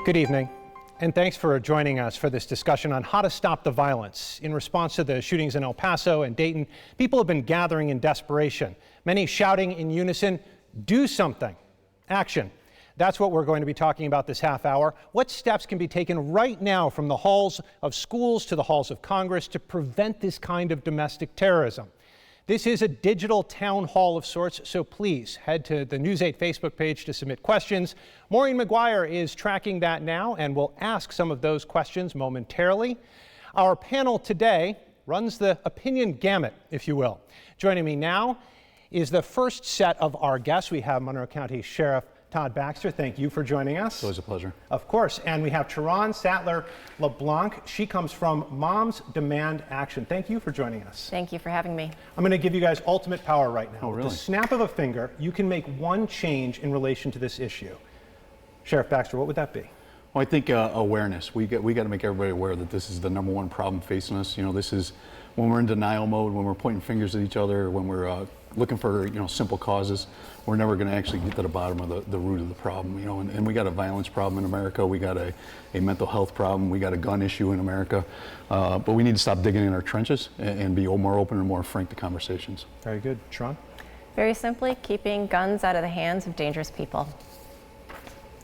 Good evening, and thanks for joining us for this discussion on how to stop the violence. In response to the shootings in El Paso and Dayton, people have been gathering in desperation, many shouting in unison, "Do something." Action. That's what we're going to be talking about this half hour. What steps can be taken right now from the halls of schools to the halls of Congress to prevent this kind of domestic terrorism? This is a digital town hall of sorts, so please head to the News 8 Facebook page to submit questions. Maureen McGuire is tracking that now and will ask some of those questions momentarily. Our panel today runs the opinion gamut, if you will. Joining me now is the first set of our guests. We have Monroe County Sheriff Todd Baxter. Thank you for joining us. It's always a pleasure. Of course. And we have Sattler-Leblanc. She comes from Moms Demand Action. Thank you for joining us. Thank you for having me. I'm going to give you guys ultimate power right now. Oh, really? With the snap of a finger, you can make one change in relation to this issue. Sheriff Baxter, what would that be? Well, I think awareness. We got to make everybody aware that this is the #1 problem facing us. You know, this is when we're in denial mode, when we're pointing fingers at each other, when we're looking for simple causes. We're never going to actually get to the bottom of the root of the problem. You know, and we got a violence problem in America. We got a mental health problem. We got a gun issue in America. But we need to stop digging in our trenches and be more open and more frank to conversations. Very good, Sharon. Very simply, keeping guns out of the hands of dangerous people.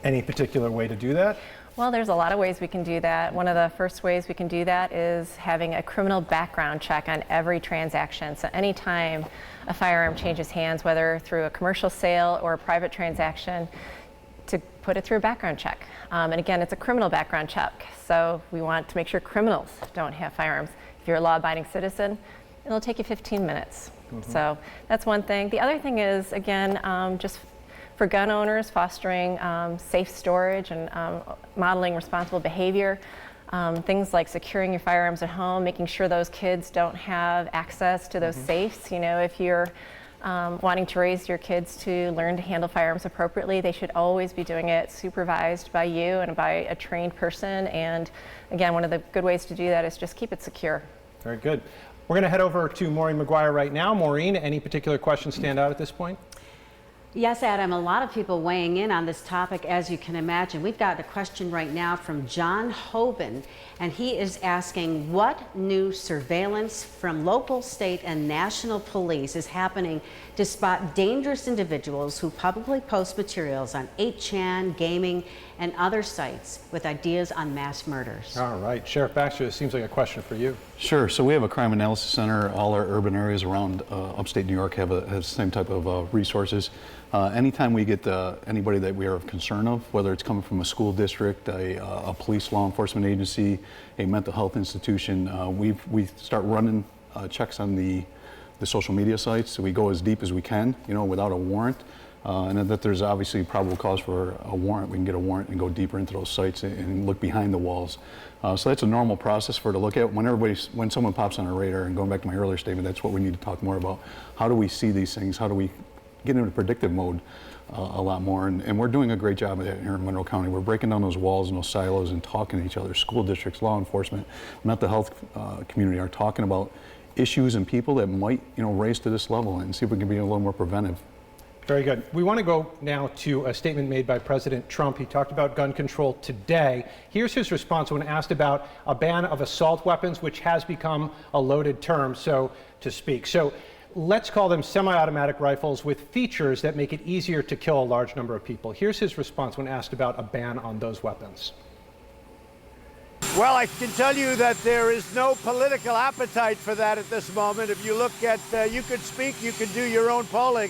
Any particular way to do that? Well, there's a lot of ways we can do that. One of the first ways we can do that is having a criminal background check on every transaction. So anytime a firearm changes hands, whether through a commercial sale or a private transaction, to put it through a background check. And again, it's a criminal background check. So we want to make sure criminals don't have firearms. If you're a law-abiding citizen, it'll take you 15 minutes. So that's one thing. The other thing is, again, just for gun owners, fostering safe storage and modeling responsible behavior. Things like securing your firearms at home, making sure those kids don't have access to those safes. You know, if you're wanting to raise your kids to learn to handle firearms appropriately, they should always be doing it supervised by you and by a trained person. And again, one of the good ways to do that is just keep it secure. Very good. We're going to head over to Maureen McGuire right now. Maureen, any particular questions stand out at this point? Yes, Adam, a lot of people weighing in on this topic, as you can imagine. We've got a question right now from John Hoban, and he is asking what new surveillance from local, state, and national police is happening to spot dangerous individuals who publicly post materials on 8chan, gaming, and other sites with ideas on mass murders. All right. Sheriff Baxter, this seems like a question for you. Sure. So we have a crime analysis center. All our urban areas around upstate New York have the same type of resources. Anytime we get anybody that we are of concern of, whether it's coming from a school district, a police law enforcement agency, a mental health institution, we start running checks on the social media sites. So we go as deep as we can, without a warrant. And that there's obviously probable cause for a warrant. We can get a warrant and go deeper into those sites and look behind the walls. So that's a normal process to look at. When someone pops on our radar, and going back to my earlier statement, that's what we need to talk more about. How do we see these things? How do we get into predictive mode a lot more? And we're doing a great job of that here in Monroe County. We're breaking down those walls and those silos and talking to each other. School districts, law enforcement, mental health community are talking about issues and people that might raise to this level, and see if we can be a little more preventive. Very good. We want to go now to a statement made by President Trump. He talked about gun control today. Here's his response when asked about a ban of assault weapons, which has become a loaded term, so to speak. So let's call them semi-automatic rifles with features that make it easier to kill a large number of people. Here's his response when asked about a ban on those weapons. Well, I can tell you that there is no political appetite for that at this moment. If you look at, you could speak, you could do your own polling,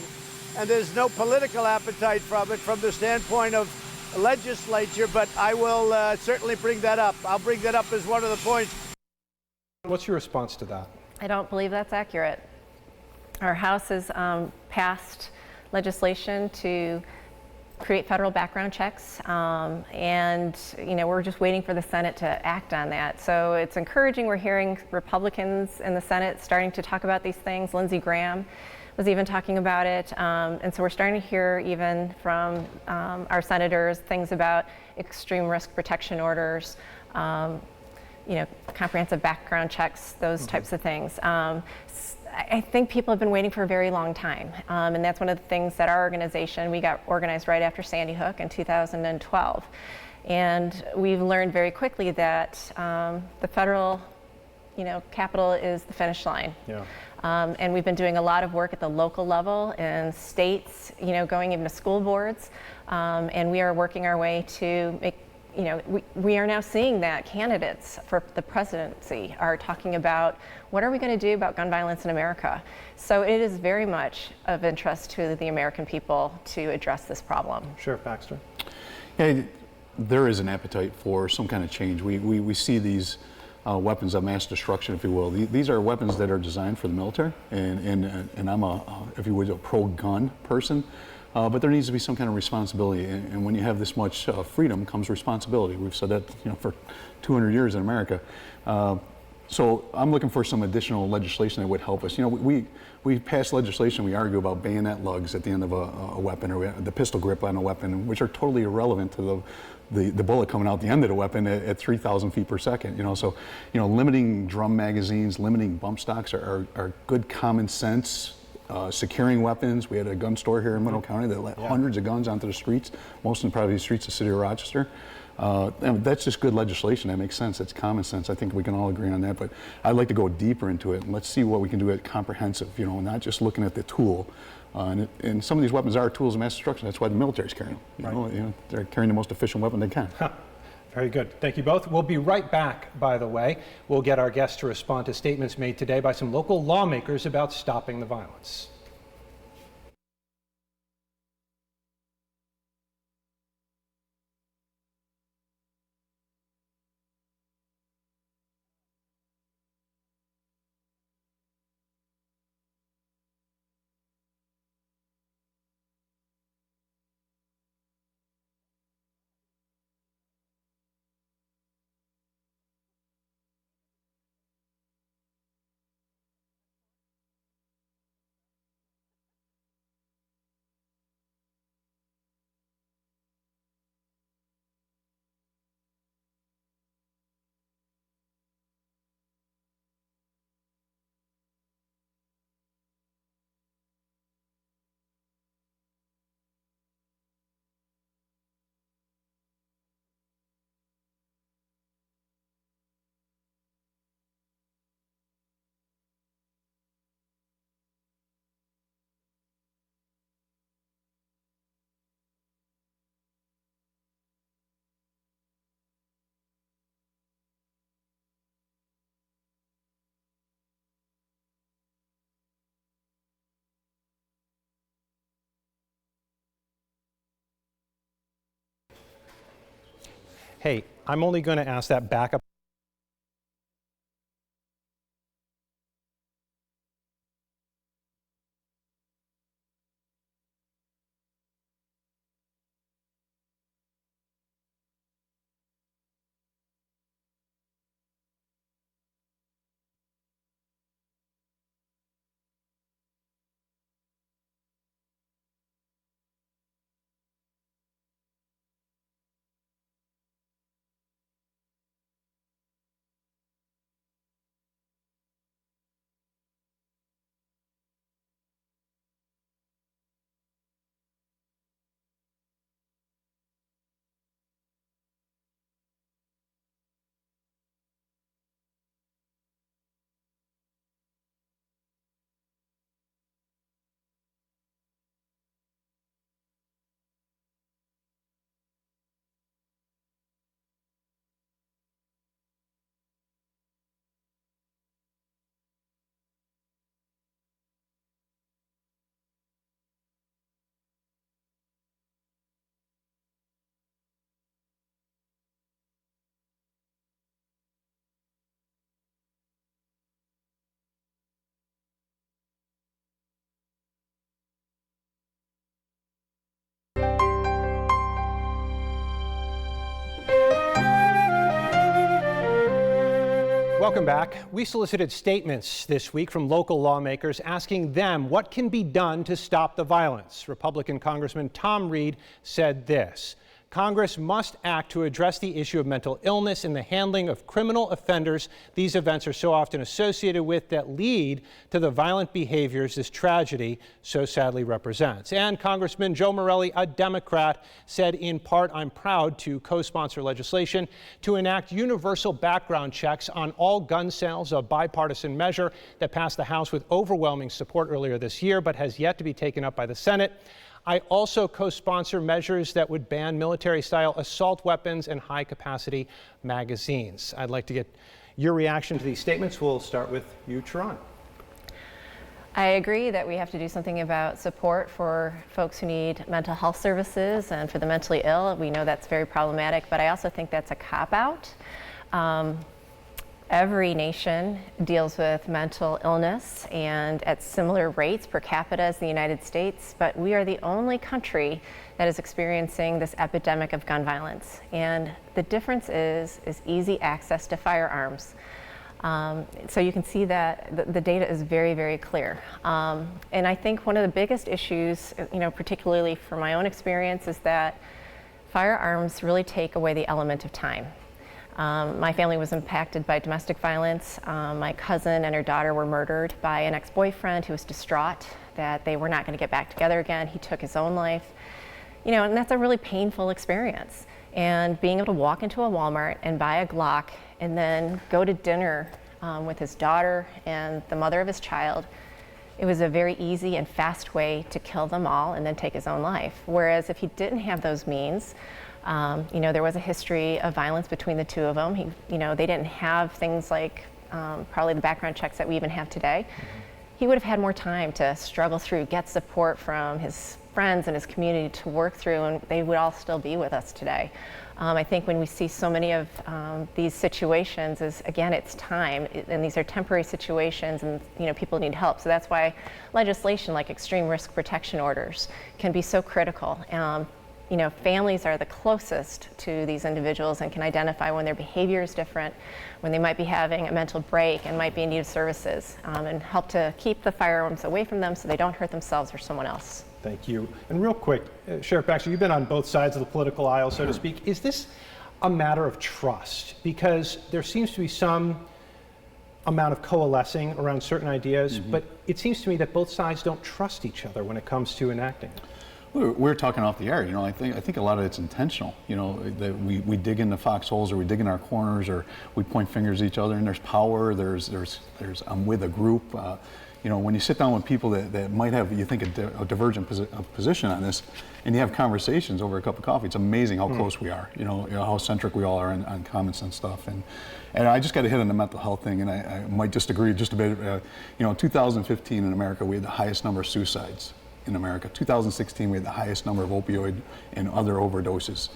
and there's no political appetite from it from the standpoint of legislature, but I will certainly bring that up. I'll bring that up as one of the points. What's your response to that? I don't believe that's accurate. Our House has passed legislation to create federal background checks, and we're just waiting for the Senate to act on that. So it's encouraging. We're hearing Republicans in the Senate starting to talk about these things. Lindsey Graham was even talking about it, and so we're starting to hear even from our senators things about extreme risk protection orders, comprehensive background checks, those types of things. I think people have been waiting for a very long time, and that's one of the things that our organization, we got organized right after Sandy Hook in 2012. And we've learned very quickly that the federal, capital is the finish line. Yeah. And we've been doing a lot of work at the local level in states, going even to school boards. And we are working our way to make, we are now seeing that candidates for the presidency are talking about what are we going to do about gun violence in America. So it is very much of interest to the American people to address this problem. Sheriff Baxter. Yeah, there is an appetite for some kind of change. We see these weapons of mass destruction, if you will. These are weapons that are designed for the military, and I'm if you would, a pro-gun person. But there needs to be some kind of responsibility, and when you have this much freedom comes responsibility. We've said that for 200 years in America. So I'm looking for some additional legislation that would help us. We pass legislation, we argue about bayonet lugs at the end of a weapon, or the pistol grip on a weapon, which are totally irrelevant to the bullet coming out the end of the weapon at 3,000 feet per second. So limiting drum magazines, limiting bump stocks are good common sense. Securing weapons. We had a gun store here in Monroe County that let hundreds of guns onto the streets, most of them probably the streets of the city of Rochester. And that's just good legislation. That makes sense. It's common sense. I think we can all agree on that. But I'd like to go deeper into it, and let's see what we can do at comprehensive, not just looking at the tool. And some of these weapons are tools of mass destruction. That's why the military's carrying them. They're carrying the most efficient weapon they can. Very good. Thank you both. We'll be right back, by the way. We'll get our guests to respond to statements made today by some local lawmakers about stopping the violence. Hey, I'm only going to ask that backup. Welcome back. We solicited statements this week from local lawmakers asking them what can be done to stop the violence. Republican Congressman Tom Reed said this: Congress must act to address the issue of mental illness in the handling of criminal offenders these events are so often associated with, that lead to the violent behaviors this tragedy so sadly represents. And Congressman Joe Morelli, a Democrat, said in part, "I'm proud to co-sponsor legislation to enact universal background checks on all gun sales, a bipartisan measure that passed the House with overwhelming support earlier this year, but has yet to be taken up by the Senate. I also co-sponsor measures that would ban military-style assault weapons and high-capacity magazines." I'd like to get your reaction to these statements. We'll start with you, Sharon. I agree that we have to do something about support for folks who need mental health services and for the mentally ill. We know that's very problematic, but I also think that's a cop-out. Every nation deals with mental illness and at similar rates per capita as the United States, but we are the only country that is experiencing this epidemic of gun violence. And the difference is easy access to firearms. So you can see that the data is very, very clear. And I think one of the biggest issues, particularly from my own experience, is that firearms really take away the element of time. My family was impacted by domestic violence. My cousin and her daughter were murdered by an ex-boyfriend who was distraught that they were not going to get back together again. He took his own life. And that's a really painful experience. And being able to walk into a Walmart and buy a Glock and then go to dinner with his daughter and the mother of his child, it was a very easy and fast way to kill them all and then take his own life. Whereas if he didn't have those means, there was a history of violence between the two of them. They didn't have things like probably the background checks that we even have today. He would have had more time to struggle through, get support from his friends and his community to work through, and they would all still be with us today. I think when we see so many of these situations, again, it's time, and these are temporary situations, and people need help. So that's why legislation like extreme risk protection orders can be so critical. Families are the closest to these individuals and can identify when their behavior is different, when they might be having a mental break and might be in need of services, and help to keep the firearms away from them so they don't hurt themselves or someone else. Thank you. And real quick, Sheriff Baxter, you've been on both sides of the political aisle, so to speak. Is this a matter of trust? Because there seems to be some amount of coalescing around certain ideas, but it seems to me that both sides don't trust each other when it comes to enacting it. We're talking off the air. I think a lot of it's intentional. That we dig into foxholes, or we dig in our corners, or we point fingers at each other. And there's power. There's I'm with a group. When you sit down with people that might have, you think, a divergent position on this, and you have conversations over a cup of coffee, it's amazing how close we are. How centric we all are on common sense stuff. And I just got to hit on the mental health thing, and I might disagree just a bit. 2015 in America, we had the highest number of suicides in America. 2016, we had the highest number of opioid and other overdoses.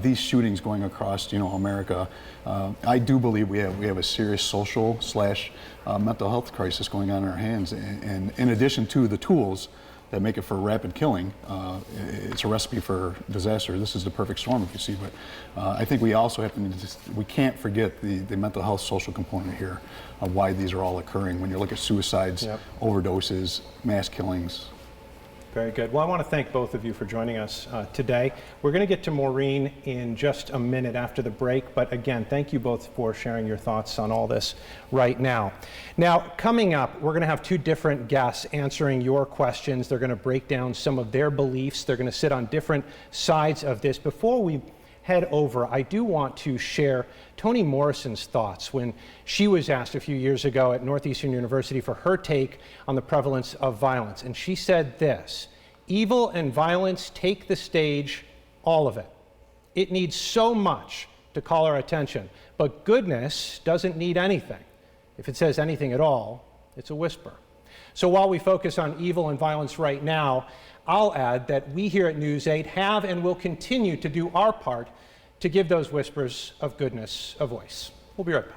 These shootings going across, America, I do believe we have a serious social / mental health crisis going on in our hands. And in addition to the tools that make it for rapid killing, it's a recipe for disaster. This is the perfect storm, if you see. But I think we also have to, we can't forget the mental health social component here of why these are all occurring. When you look at suicides, overdoses, mass killings. Very good. Well, I want to thank both of you for joining us today. We're going to get to Maureen in just a minute after the break, but again, thank you both for sharing your thoughts on all this right now. Now, coming up, we're going to have two different guests answering your questions. They're going to break down some of their beliefs. They're going to sit on different sides of this. Before we head over, I do want to share Toni Morrison's thoughts when she was asked a few years ago at Northeastern University for her take on the prevalence of violence. And she said this: "Evil and violence take the stage, all of it. It needs so much to call our attention, but goodness doesn't need anything. If it says anything at all, it's a whisper." So while we focus on evil and violence right now, I'll add that we here at News 8 have and will continue to do our part to give those whispers of goodness a voice. We'll be right back.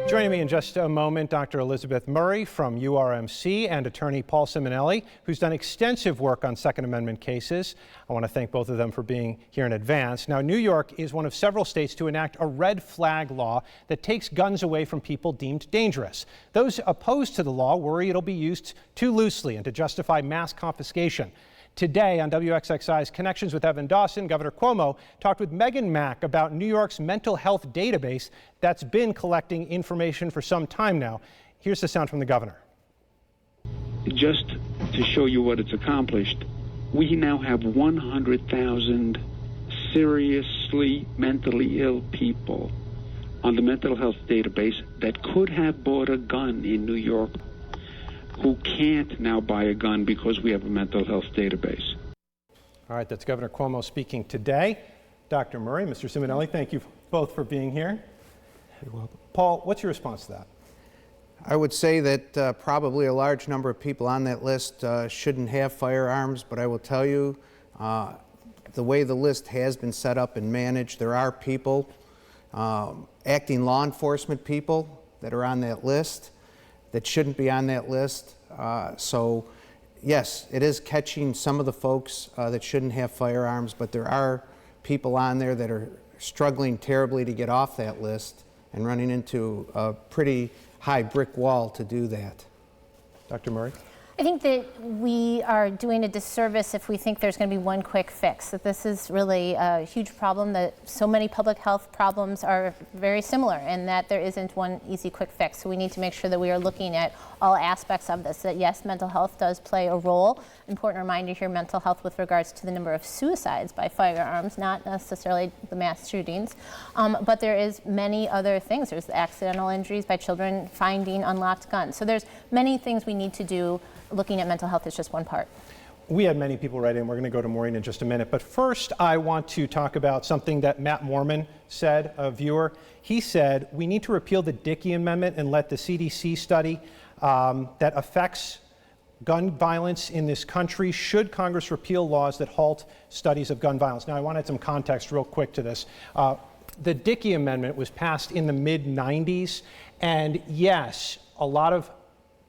Joining me in just a moment, Dr. Elizabeth Murray from URMC and attorney Paul Ciminelli, who's done extensive work on Second Amendment cases. I want to thank both of them for being here in advance. Now, New York is one of several states to enact a red flag law that takes guns away from people deemed dangerous. Those opposed to the law worry it'll be used too loosely and to justify mass confiscation. Today on WXXI's Connections with Evan Dawson, Governor Cuomo talked with Megan Mack about New York's mental health database that's been collecting information for some time now. Here's the sound from the governor. Just to show you what it's accomplished, we now have 100,000 seriously mentally ill people on the mental health database that could have bought a gun in New York, who can't now buy a gun because we have a mental health database. All right, that's Governor Cuomo speaking today. Dr. Murray, Mr. Ciminelli, thank you both for being here. You're welcome. Paul, what's your response to that? I would say that probably a large number of people on that list shouldn't have firearms, but I will tell you, the way the list has been set up and managed, there are people, acting law enforcement people that are on that list that shouldn't be on that list. So yes, it is catching some of the folks that shouldn't have firearms, but there are people on there that are struggling terribly to get off that list and running into a pretty high brick wall to do that. Dr. Murray? I think that we are doing a disservice if we think there's going to be one quick fix. That this is really a huge problem, that so many public health problems are very similar, and that there isn't one easy quick fix. So we need to make sure that we are looking at all aspects of this, that yes, mental health does play a role. Important reminder here, mental health with regards to the number of suicides by firearms, not necessarily the mass shootings. But there is many other things. There's the accidental injuries by children finding unlocked guns. So there's many things we need to do. Looking at mental health is just one part. We had many people write in. We're going to go to Maureen in just a minute. But first, I want to talk about something that Matt Morman said, a viewer. He said, we need to repeal the Dickey Amendment and let the CDC study that affects gun violence in this country. Should Congress repeal laws that halt studies of gun violence? Now, I wanted some context real quick to this. The Dickey Amendment was passed in the mid-90s. And yes, a lot of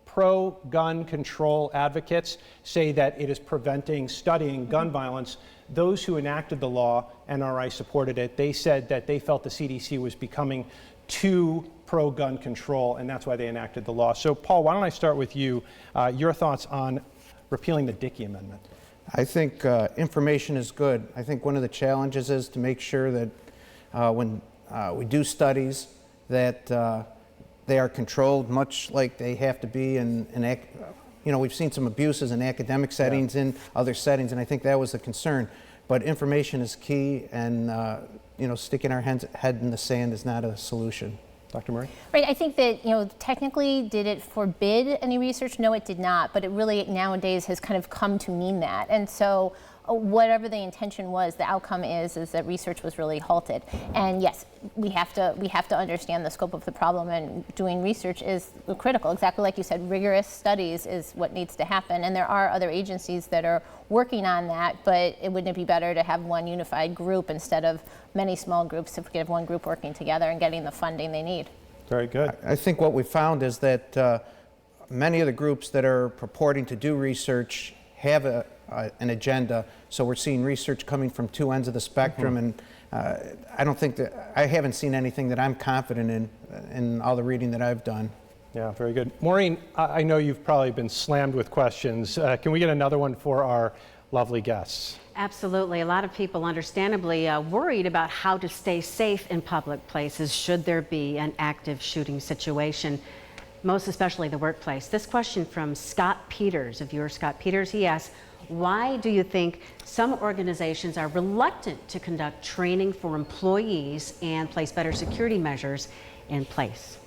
pro-gun control advocates say that it is preventing studying gun violence. Those who enacted the law, NRI supported it, they said that they felt the CDC was becoming too pro-gun control, and that's why they enacted the law. So, Paul, why don't I start with you? Your thoughts on repealing the Dickey Amendment? I think information is good. I think one of the challenges is to make sure that when we do studies that they are controlled, much like they have to be we've seen some abuses in academic settings, in other settings, and I think that was the concern. But information is key, and sticking our head in the sand is not a solution. Dr. Murray? Right, I think that, technically, did it forbid any research? No, it did not, but it really nowadays has kind of come to mean that. And so whatever the intention was, the outcome is that research was really halted. And yes, we have to understand the scope of the problem, and doing research is critical. Exactly like you said, rigorous studies is what needs to happen. And there are other agencies that are working on that, but wouldn't it be better to have one unified group instead of many small groups, if we could have one group working together and getting the funding they need? Very good. I think what we found is that many of the groups that are purporting to do research have an agenda. So we're seeing research coming from two ends of the spectrum, and I haven't seen anything that I'm confident in all the reading that I've done. Yeah, very good. Maureen, I know you've probably been slammed with questions. Can we get another one for our lovely guests? Absolutely. A lot of people understandably worried about how to stay safe in public places should there be an active shooting situation, most especially the workplace. This question from Scott Peters, of viewer Scott Peters. He asks, why do you think some organizations are reluctant to conduct training for employees and place better security measures in place?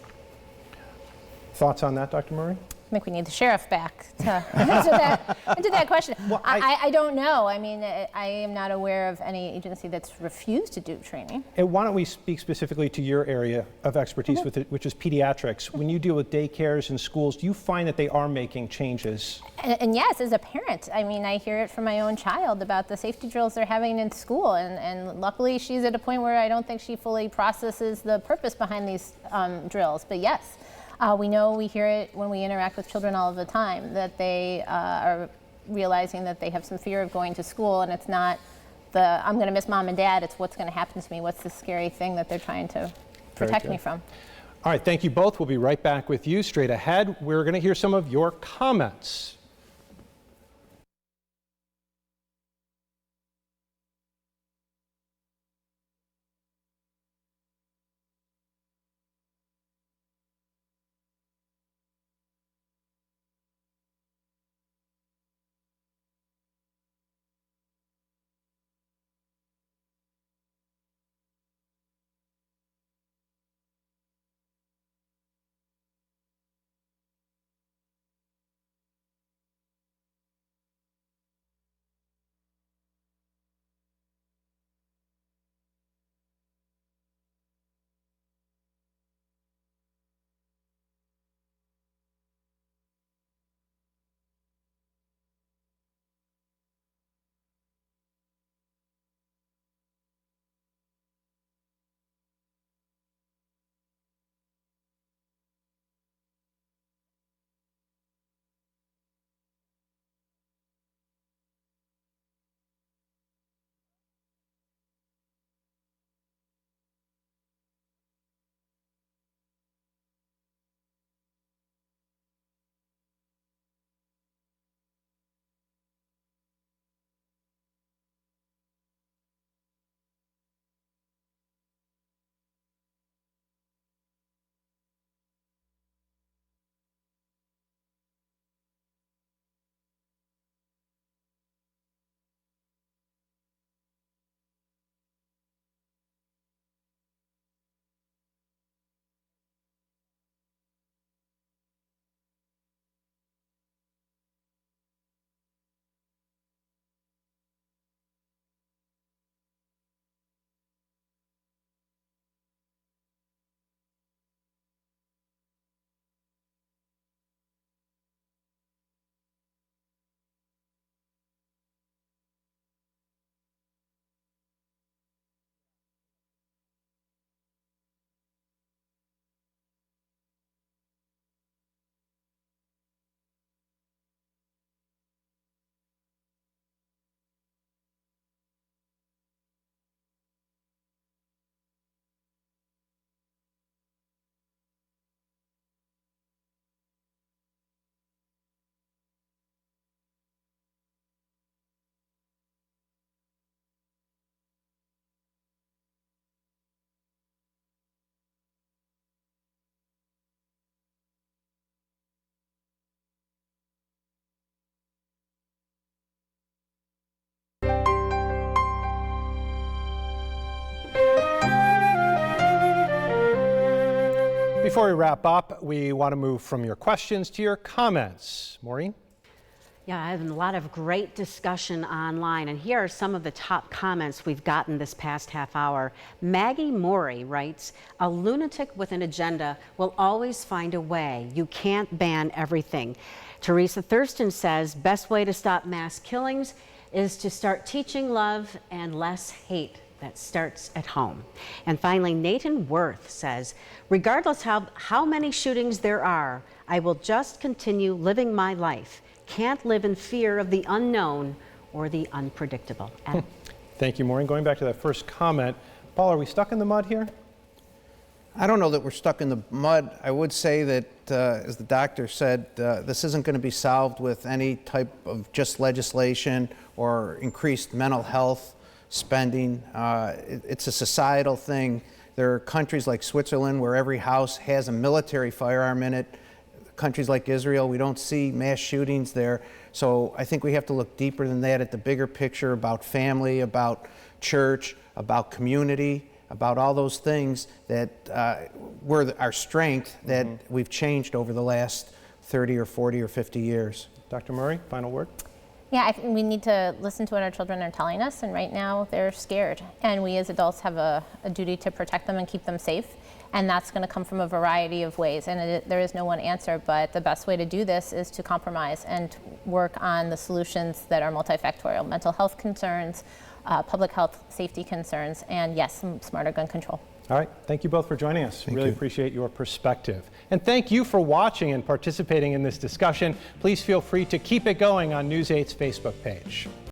Thoughts on that, Dr. Murray? think we need the sheriff back to answer that question. Well, I don't know. I mean, I am not aware of any agency that's refused to do training. And why don't we speak specifically to your area of expertise, with it, which is pediatrics. When you deal with daycares and schools, do you find that they are making changes? And yes, as a parent, I mean, I hear it from my own child about the safety drills they're having in school. And luckily, she's at a point where I don't think she fully processes the purpose behind these drills. But yes, we hear it when we interact with children all of the time, that they are realizing that they have some fear of going to school, and it's not I'm going to miss mom and dad, it's what's going to happen to me, what's the scary thing that they're trying to protect me from. All right, thank you both. We'll be right back with you. Straight ahead, we're going to hear some of your comments. Before we wrap up, we want to move from your questions to your comments. Maureen? Yeah, I have a lot of great discussion online, and here are some of the top comments we've gotten this past half hour. Maggie Morey writes, "A lunatic with an agenda will always find a way. You can't ban everything." Teresa Thurston says, "Best way to stop mass killings is to start teaching love and less hate. That starts at home." And finally, Nathan Worth says, "Regardless how many shootings there are, I will just continue living my life. Can't live in fear of the unknown or the unpredictable." Thank you, Maureen. Going back to that first comment, Paul, are we stuck in the mud here? I don't know that we're stuck in the mud. I would say that, as the doctor said, this isn't going to be solved with any type of just legislation or increased mental health spending. It's a societal thing. There are countries like Switzerland where every house has a military firearm in it. Countries like Israel, we don't see mass shootings there. So I think we have to look deeper than that at the bigger picture about family, about church, about community, about all those things that were our strength that we've changed over the last 30 or 40 or 50 years. Dr. Murray, final word? Yeah, I think we need to listen to what our children are telling us, and right now they're scared. And we as adults have a duty to protect them and keep them safe. And that's going to come from a variety of ways. And there is no one answer, but the best way to do this is to compromise and work on the solutions that are multifactorial: mental health concerns, public health safety concerns, and yes, some smarter gun control. All right, thank you both for joining us. Thank really you. appreciate your perspective. And thank you for watching and participating in this discussion. Please feel free to keep it going on News 8's Facebook page.